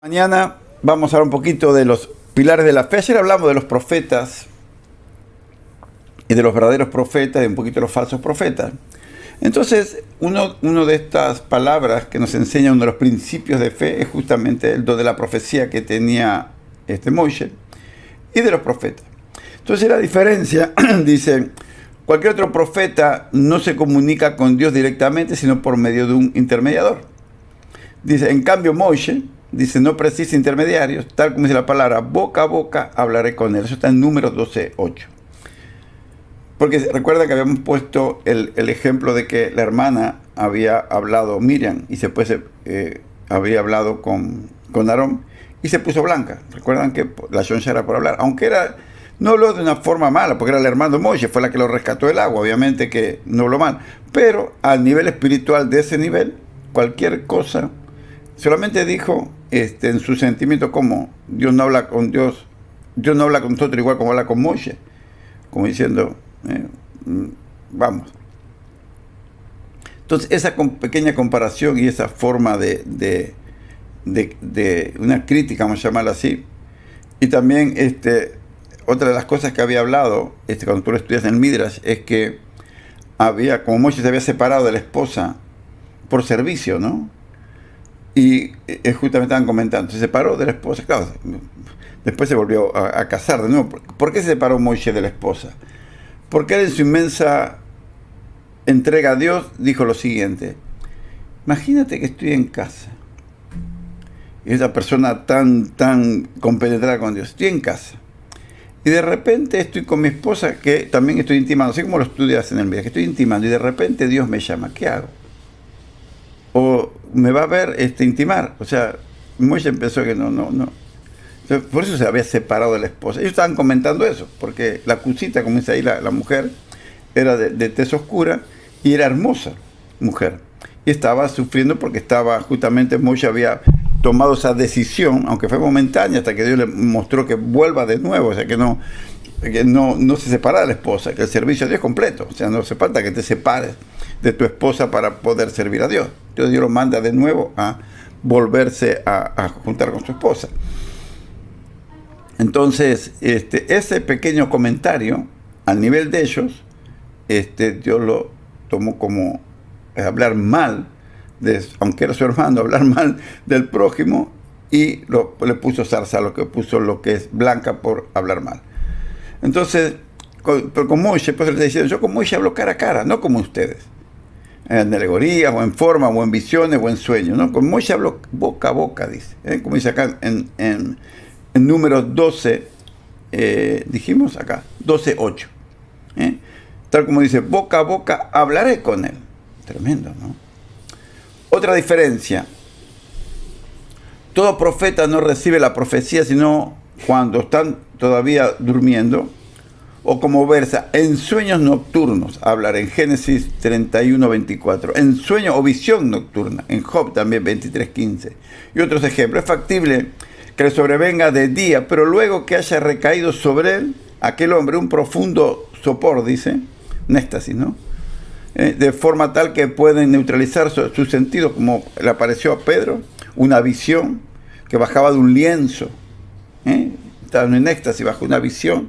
Mañana vamos a hablar un poquito de los pilares de la fe. Ayer hablamos de los profetas y de los verdaderos profetas y un poquito de los falsos profetas. Entonces, uno de estas palabras que nos enseña uno de los principios de fe es justamente el de la profecía que tenía Moisés y de los profetas. Entonces la diferencia, dice, cualquier otro profeta no se comunica con Dios directamente, sino por medio de un intermediador. Dice, en cambio Moisés, dice, no precisa intermediarios, tal como dice la palabra, boca a boca hablaré con él. Eso está en Números 12:8. Porque recuerda que habíamos puesto el ejemplo de que la hermana había hablado, Miriam, y después había hablado con Aarón, y se puso blanca. Recuerdan que la shoncha era por hablar, aunque no habló de una forma mala, porque era el hermano de Moisés, fue la que lo rescató del agua, obviamente que no habló mal. Pero al nivel espiritual de ese nivel, cualquier cosa, solamente dijo en su sentimiento como Dios no habla con nosotros igual como habla con Moisés, como diciendo, vamos. Entonces esa pequeña comparación y esa forma de una crítica, vamos a llamarla así, y también otra de las cosas que había hablado cuando tú lo estudias en el Midrash es que como Moisés se había separado de la esposa por servicio, ¿no? Y justamente estaban comentando, se separó de la esposa, claro, después se volvió a casar de nuevo. ¿Por qué se separó Moisés de la esposa? Porque él en su inmensa entrega a Dios dijo lo siguiente: imagínate que estoy en casa, y esa persona tan compenetrada con Dios, estoy en casa, y de repente estoy con mi esposa, que también estoy intimando, así como lo estudias en el video, que estoy intimando, y de repente Dios me llama, ¿qué hago? O me va a ver intimar. O sea, Moisés pensó que no. Entonces, por eso se había separado de la esposa. Ellos estaban comentando eso, porque la cusita, como dice ahí la mujer, era de tez oscura y era hermosa mujer. Y estaba sufriendo porque justamente Moisés había tomado esa decisión, aunque fue momentánea, hasta que Dios le mostró que vuelva de nuevo, o sea, que no se separa de la esposa, que el servicio a Dios es completo. O sea, no hace falta que te separes de tu esposa para poder servir a Dios. Entonces Dios lo manda de nuevo a volverse a juntar con su esposa. Entonces, ese pequeño comentario, al nivel de ellos, Dios lo tomó como hablar mal, aunque era su hermano, hablar mal del prójimo, y le puso zarza, lo que es blanca por hablar mal. Entonces, pero con Moisés, pues le está diciendo, yo con Moisés hablo cara a cara, no como ustedes, en alegorías, o en forma, o en visiones, o en sueños, ¿no? Con Moisés hablo boca a boca, dice, como dice acá en Números 12, dijimos acá, 12:8, tal como dice, boca a boca hablaré con él. Tremendo, ¿no? Otra diferencia: todo profeta no recibe la profecía sino cuando están todavía durmiendo, o como versa, en sueños nocturnos, hablar en Génesis 31:24, en sueño o visión nocturna, en Job también 23:15, y otros ejemplos. Es factible que le sobrevenga de día, pero luego que haya recaído sobre él, aquel hombre, un profundo sopor, dice, un éxtasis, ¿no? De forma tal que pueden neutralizar su sentido, como le apareció a Pedro, una visión que bajaba de un lienzo, estaba en éxtasis, bajó una visión,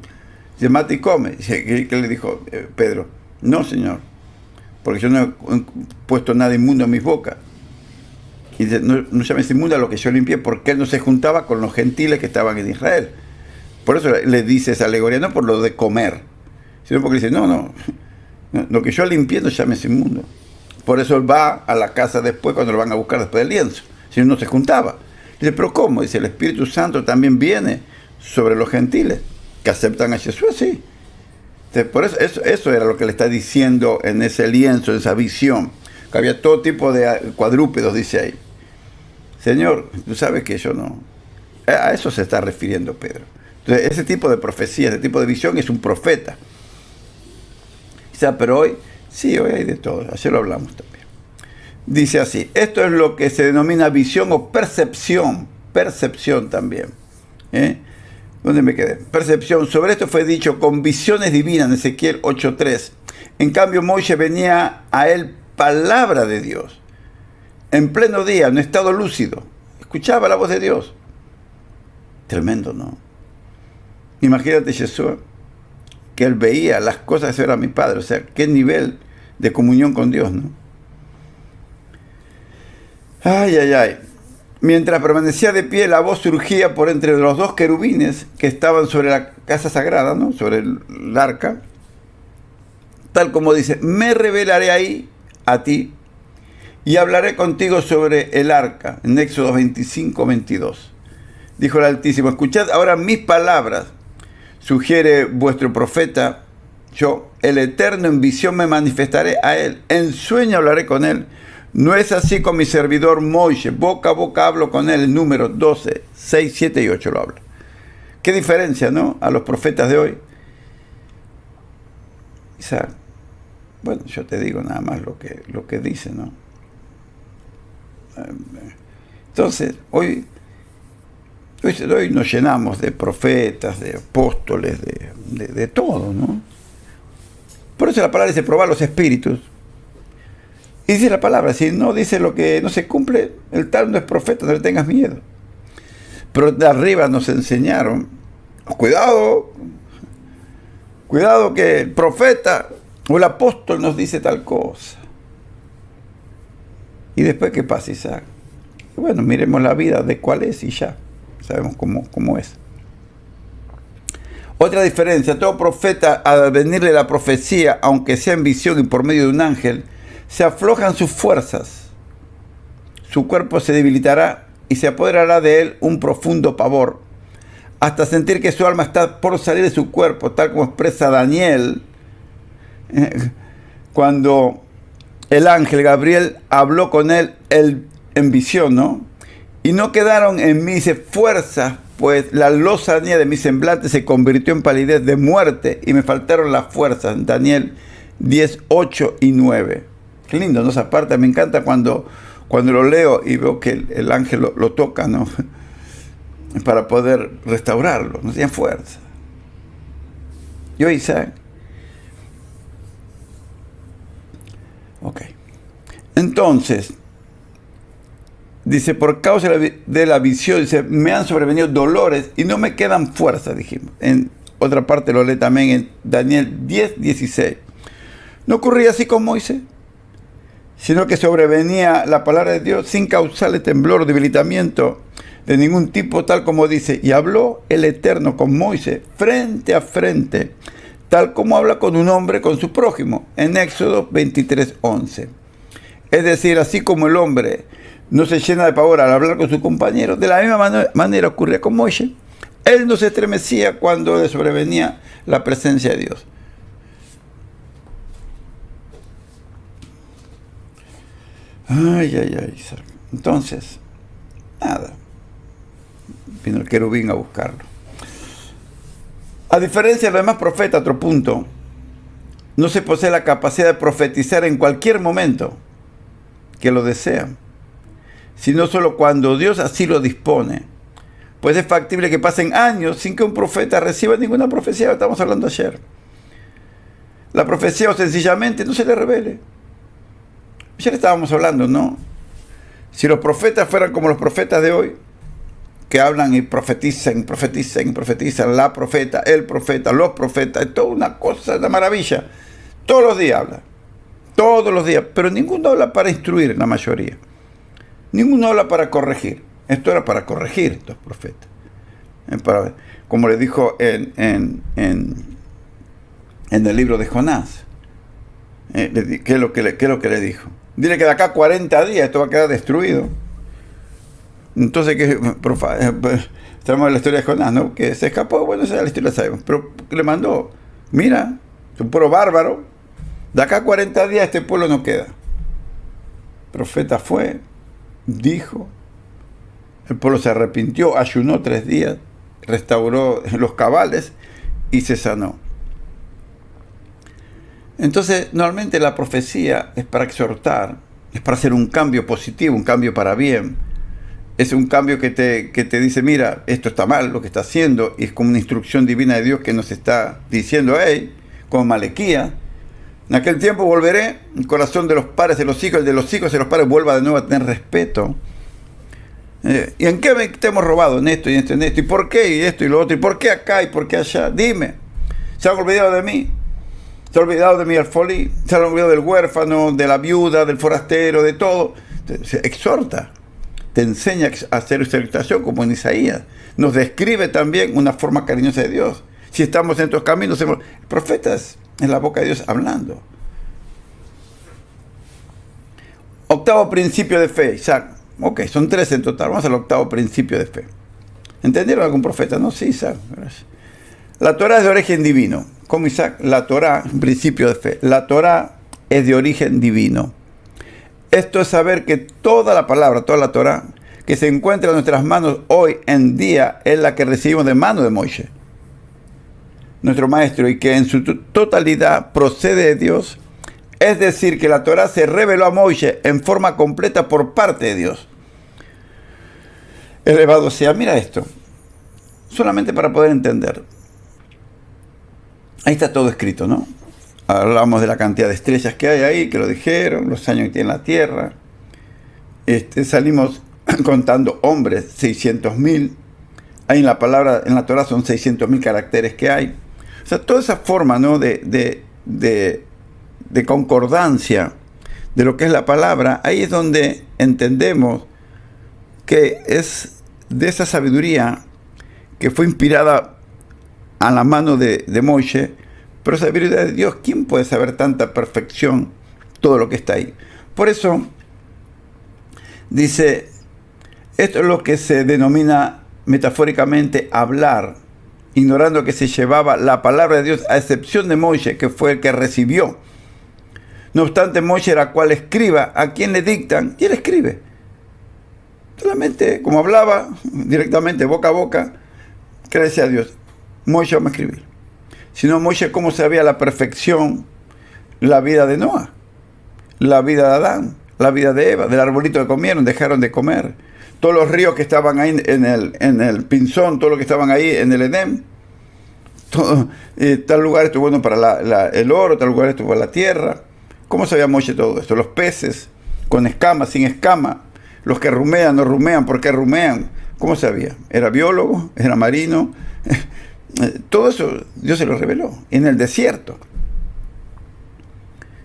dice, mata y come. ¿Qué le dijo Pedro? No, Señor, porque yo no he puesto nada inmundo en mis bocas. Y dice, no llames inmundo a lo que yo limpié, porque él no se juntaba con los gentiles que estaban en Israel. Por eso le dice esa alegoría, no por lo de comer, sino porque dice, no, lo que yo limpié no llames inmundo. Por eso él va a la casa después, cuando lo van a buscar después del lienzo, si no se juntaba. Dice, pero ¿cómo? Dice, el Espíritu Santo también viene sobre los gentiles que aceptan a Jesús, sí. Entonces, por eso era lo que le está diciendo en ese lienzo, en esa visión, que había todo tipo de cuadrúpedos, dice ahí. Señor, tú sabes que yo no. A eso se está refiriendo Pedro. Entonces, ese tipo de profecía, ese tipo de visión es un profeta. O sea, pero hoy hay de todo. Ayer lo hablamos también. Dice así: esto es lo que se denomina visión o percepción. Percepción también. ¿Dónde me quedé? Percepción. Sobre esto fue dicho con visiones divinas en Ezequiel 8:3. En cambio, Moisés venía a él palabra de Dios. En pleno día, en estado lúcido. Escuchaba la voz de Dios. Tremendo, ¿no? Imagínate Jesús, que él veía las cosas que era mi Padre, o sea, qué nivel de comunión con Dios, ¿no? Ay, ay, ay. Mientras permanecía de pie, la voz surgía por entre los dos querubines que estaban sobre la casa sagrada, ¿no? Sobre el arca. Tal como dice, me revelaré ahí a ti y hablaré contigo sobre el arca, en Éxodo 25, 22. Dijo el Altísimo, escuchad ahora mis palabras, sugiere vuestro profeta, yo, el Eterno, en visión me manifestaré a él, en sueño hablaré con él. No es así con mi servidor Moisés, boca a boca hablo con él, número 12, 6, 7 y 8 lo habla. Qué diferencia, ¿no? A los profetas de hoy. Isaac, bueno, yo te digo nada más lo que dice, ¿no? Entonces, hoy nos llenamos de profetas, de apóstoles, de todo, ¿no? Por eso la palabra dice probar los espíritus. Y dice la palabra, si no dice lo que no se cumple, el tal no es profeta, no le tengas miedo. Pero de arriba nos enseñaron, cuidado que el profeta o el apóstol nos dice tal cosa. Y después, ¿qué pasa, Isaac? Bueno, miremos la vida de cuál es y ya. Sabemos cómo es. Otra diferencia, todo profeta, al venirle la profecía, aunque sea en visión y por medio de un ángel, se aflojan sus fuerzas. Su cuerpo se debilitará y se apoderará de él un profundo pavor, hasta sentir que su alma está por salir de su cuerpo, tal como expresa Daniel, cuando el ángel Gabriel habló con él en visión, ¿no? Y no quedaron en mí, dice, fuerzas, pues la lozanía de mi semblante se convirtió en palidez de muerte y me faltaron las fuerzas. Daniel 10, 8 y 9. Qué lindo, ¿no? Esa parte me encanta cuando lo leo y veo que el ángel lo toca, ¿no? Para poder restaurarlo. No tenía fuerza. Yo, Isaac. Ok. Entonces, dice, por causa de la visión, dice, me han sobrevenido dolores y no me quedan fuerzas, dijimos. En otra parte lo lee también en Daniel 10, 16. No ocurría así con Moisés, sino que sobrevenía la palabra de Dios sin causarle temblor o debilitamiento de ningún tipo, tal como dice, y habló el Eterno con Moisés frente a frente, tal como habla con un hombre con su prójimo, en Éxodo 23, 11. Es decir, así como el hombre no se llena de pavor al hablar con su compañero, de la misma manera ocurría con Moisés. Él no se estremecía cuando le sobrevenía la presencia de Dios. Ay. Entonces, nada. Vino el querubín a buscarlo. A diferencia de los demás profetas, otro punto, no se posee la capacidad de profetizar en cualquier momento que lo desean, sino solo cuando Dios así lo dispone. Pues es factible que pasen años sin que un profeta reciba ninguna profecía. Estamos hablando ayer. La profecía o sencillamente no se le revele. Ayer estábamos hablando, ¿no? Si los profetas fueran como los profetas de hoy, que hablan y profetizan, la profeta, el profeta, los profetas, es toda una cosa de maravilla. Todos los días habla. Todos los días. Pero ninguno habla para instruir, la mayoría. Ninguno habla para corregir. Esto era para corregir estos profetas. Como le dijo en el libro de Jonás. ¿Qué es lo que le dijo? Dile que de acá a 40 días esto va a quedar destruido. Entonces, tenemos la historia de Jonás, ¿no? Que se escapó, bueno, esa es la historia, la sabemos. Pero le mandó, mira, es un pueblo bárbaro, de acá a 40 días este pueblo no queda. El profeta fue, dijo, el pueblo se arrepintió, ayunó 3 días, restauró los cabales y se sanó. Entonces, normalmente la profecía es para exhortar, es para hacer un cambio positivo, un cambio para bien. Es un cambio que te dice, mira, esto está mal, lo que está haciendo, y es como una instrucción divina de Dios que nos está diciendo, hey, como Malaquías, en aquel tiempo volveré, el corazón de los padres de los hijos, el de los hijos de los padres vuelva de nuevo a tener respeto. ¿Y en qué te hemos robado? En esto y en esto, en esto. ¿Y por qué? Y esto y lo otro. ¿Y por qué acá y por qué allá? Dime. ¿Se han olvidado de mí? ¿Se han olvidado de mi alfolí? ¿Se han olvidado del huérfano, de la viuda, del forastero, de todo? Se exhorta. Te enseña a hacer exhortación como en Isaías. Nos describe también una forma cariñosa de Dios. Si estamos en estos caminos, el profeta es la boca de Dios hablando. Octavo principio de fe, Isaac. Ok, son 3 en total. Vamos al octavo principio de fe. ¿Entendieron algún profeta? No, sí, Isaac. Gracias. La Torah es de origen divino. Como Isaac, la Torah, un principio de fe. La Torah es de origen divino. Esto es saber que toda la palabra, toda la Torah, que se encuentra en nuestras manos hoy en día, es la que recibimos de mano de Moisés, nuestro maestro, y que en su totalidad procede de Dios. Es decir, que la Torah se reveló a Moisés en forma completa por parte de Dios. Elevado sea, mira esto, solamente para poder entender. Ahí está todo escrito, ¿no? Hablamos de la cantidad de estrellas que hay ahí, que lo dijeron, los años que tiene la Tierra. Salimos contando hombres, 600.000. Ahí en la palabra, en la Torah son 600.000 caracteres que hay. O sea, toda esa forma, ¿no?, de concordancia de lo que es la palabra, ahí es donde entendemos que es de esa sabiduría que fue inspirada a la mano de Moisés, pero sabiduría de Dios. ¿Quién puede saber tanta perfección, todo lo que está ahí? Por eso dice, esto es lo que se denomina metafóricamente hablar, ignorando que se llevaba la palabra de Dios, a excepción de Moisés, que fue el que recibió. No obstante, Moisés era cual escriba, a quien le dictan, y él escribe. Solamente, como hablaba directamente, boca a boca, que le decía a Dios, Moisés va a escribir. Si no, Moisés, ¿cómo sabía la perfección, la vida de Noah, la vida de Adán, la vida de Eva, del arbolito que comieron, dejaron de comer? Todos los ríos que estaban ahí en el Pinzón, todo lo que estaban ahí en el Edén. Todo, tal lugar estuvo bueno para el oro, tal lugar estuvo para la tierra. ¿Cómo sabía Moisés todo esto? Los peces, con escamas, sin escama. Los que rumean, no rumean, ¿por qué rumean? ¿Cómo sabía? ¿Era biólogo? ¿Era marino? Todo eso Dios se lo reveló en el desierto.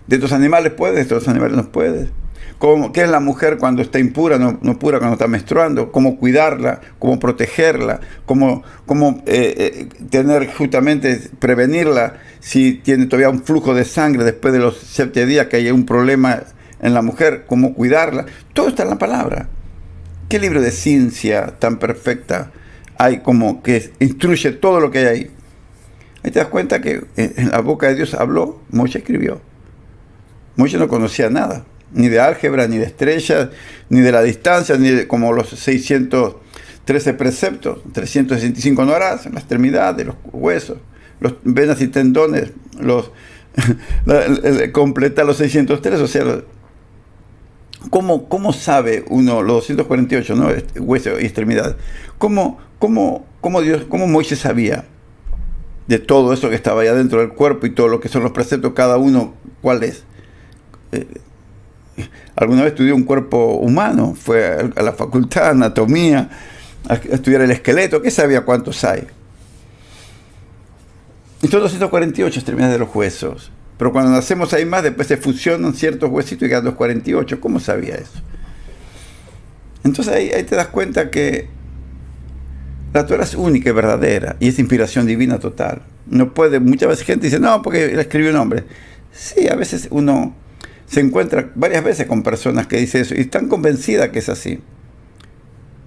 De estos animales puedes, de estos animales no puedes. ¿Qué es la mujer cuando está impura, no pura, cuando está menstruando? ¿Cómo cuidarla? ¿Cómo protegerla? ¿Cómo tener justamente, prevenirla si tiene todavía un flujo de sangre después de los 7 días que hay un problema en la mujer? ¿Cómo cuidarla? Todo está en la palabra. ¿Qué libro de ciencia tan perfecta hay como que instruye todo lo que hay ahí? Ahí te das cuenta que en la boca de Dios habló, Moisés escribió. Moisés no conocía nada, ni de álgebra, ni de estrellas, ni de la distancia, ni de como los 613 preceptos, 365 no harás, la extremidad de los huesos, los venas y tendones, completar los 603, o sea, ¿cómo sabe uno los 248, ¿no? Hueso y extremidad? ¿Cómo Moisés sabía de todo eso que estaba allá dentro del cuerpo y todo lo que son los preceptos, cada uno cuál es? Alguna vez estudió un cuerpo humano, fue a la facultad de anatomía a estudiar el esqueleto, ¿qué sabía cuántos hay? Y son 248 extremidades de los huesos, pero cuando nacemos hay más, después se fusionan ciertos huesitos y quedan 248. ¿Cómo sabía eso? Entonces ahí te das cuenta que la Torah es única y verdadera y es inspiración divina total. No puede, muchas veces gente dice, no, porque la escribió un hombre. Sí, a veces uno se encuentra varias veces con personas que dicen eso y están convencidas que es así.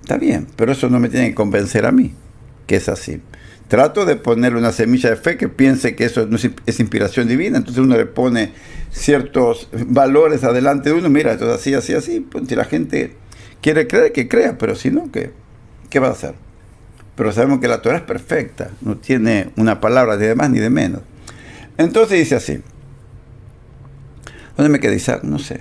Está bien, pero eso no me tiene que convencer a mí que es así. Trato de ponerle una semilla de fe que piense que eso no es inspiración divina, entonces uno le pone ciertos valores adelante de uno, mira, esto es así, así, así. Pues si la gente quiere creer, que crea, pero si no, ¿qué va a hacer? Pero sabemos que la Torah es perfecta, no tiene una palabra de más ni de menos. Entonces dice así. ¿Dónde me quedé, Isaac? No sé.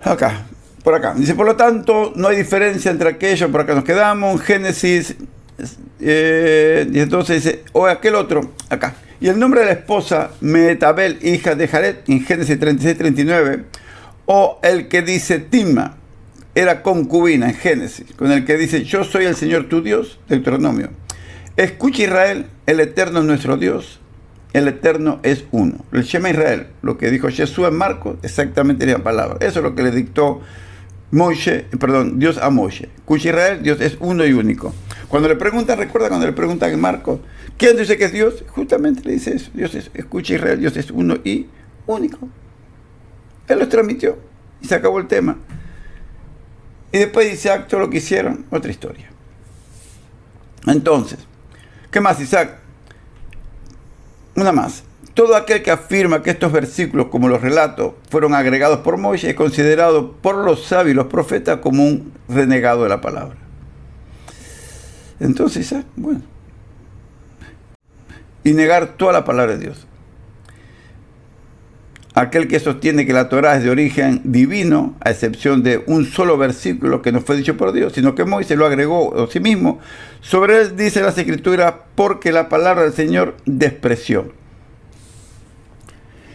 Acá, por acá. Dice, por lo tanto, no hay diferencia entre aquello, por acá nos quedamos, en Génesis, y entonces dice, o aquel otro, acá. Y el nombre de la esposa, Mehetabel, hija de Jared, en Génesis 36-39, o el que dice Tima, era concubina en Génesis, con el que dice, yo soy el Señor tu Dios, Deuteronomio. Escucha Israel, el Eterno es nuestro Dios, el Eterno es uno. El Shema Israel, lo que dijo Jesús en Marcos, exactamente la palabra. Eso es lo que le dictó Dios a Moshe. Escucha Israel, Dios es uno y único. Cuando le preguntan, recuerda cuando le preguntan en Marcos, ¿quién dice que es Dios? Justamente le dice eso. Escucha Israel, Dios es uno y único. Él los transmitió y se acabó el tema. Y después dice Isaac, todo lo que hicieron, otra historia. Entonces, ¿qué más, Isaac? Una más. Todo aquel que afirma que estos versículos, como los relatos, fueron agregados por Moisés, es considerado por los sabios y los profetas como un renegado de la palabra. Entonces, Isaac, bueno. Y negar toda la palabra de Dios. Aquel que sostiene que la Torá es de origen divino, a excepción de un solo versículo que no fue dicho por Dios, sino que Moisés lo agregó a sí mismo. Sobre él dice las Escrituras, porque la palabra del Señor despreció.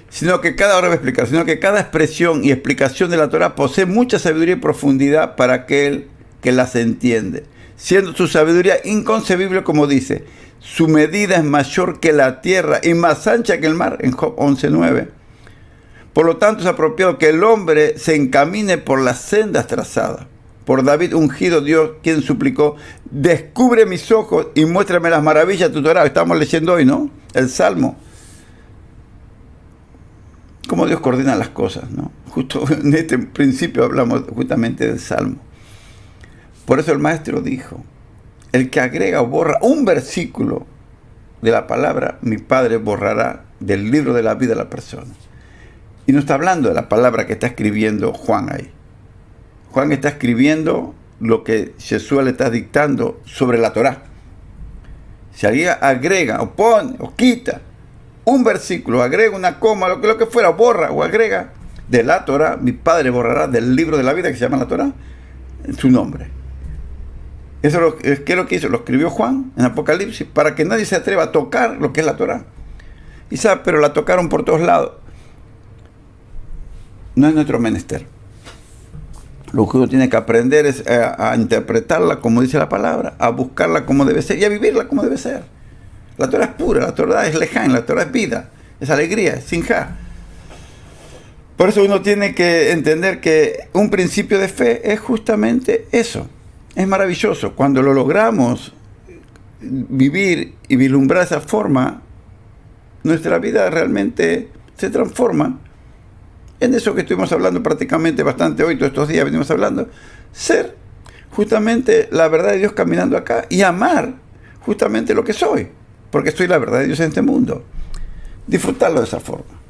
Sino que cada expresión y explicación de la Torá posee mucha sabiduría y profundidad para aquel que las entiende, siendo su sabiduría inconcebible, como dice, su medida es mayor que la tierra y más ancha que el mar, en Job 11:9. Por lo tanto, es apropiado que el hombre se encamine por las sendas trazadas. Por David ungido, Dios, quien suplicó, descubre mis ojos y muéstrame las maravillas de tu Torá. Estamos leyendo hoy, ¿no? El Salmo. Cómo Dios coordina las cosas, ¿no? Justo en este principio hablamos justamente del Salmo. Por eso el maestro dijo, el que agrega o borra un versículo de la palabra, mi Padre borrará del libro de la vida de la persona. Y no está hablando de la palabra que está escribiendo Juan ahí. Juan está escribiendo lo que Jesús le está dictando sobre la Torá. Si alguien agrega o pone o quita un versículo, agrega una coma, lo que fuera, borra o agrega de la Torá, mi Padre borrará del libro de la vida que se llama la Torá su nombre. Eso es lo que hizo, lo escribió Juan en Apocalipsis para que nadie se atreva a tocar lo que es la Torá. Y sabe, pero la tocaron por todos lados. No es nuestro menester. Lo que uno tiene que aprender es a interpretarla como dice la palabra, a buscarla como debe ser y a vivirla como debe ser. La Torah es pura, la Torah es leján, la Torah es vida, es alegría, es sinjá. Por eso uno tiene que entender que un principio de fe es justamente eso. Es maravilloso. Cuando lo logramos vivir y vislumbrar de esa forma, nuestra vida realmente se transforma en eso que estuvimos hablando prácticamente bastante hoy, todos estos días venimos hablando, ser justamente la verdad de Dios caminando acá y amar justamente lo que soy, porque soy la verdad de Dios en este mundo. Disfrutarlo de esa forma.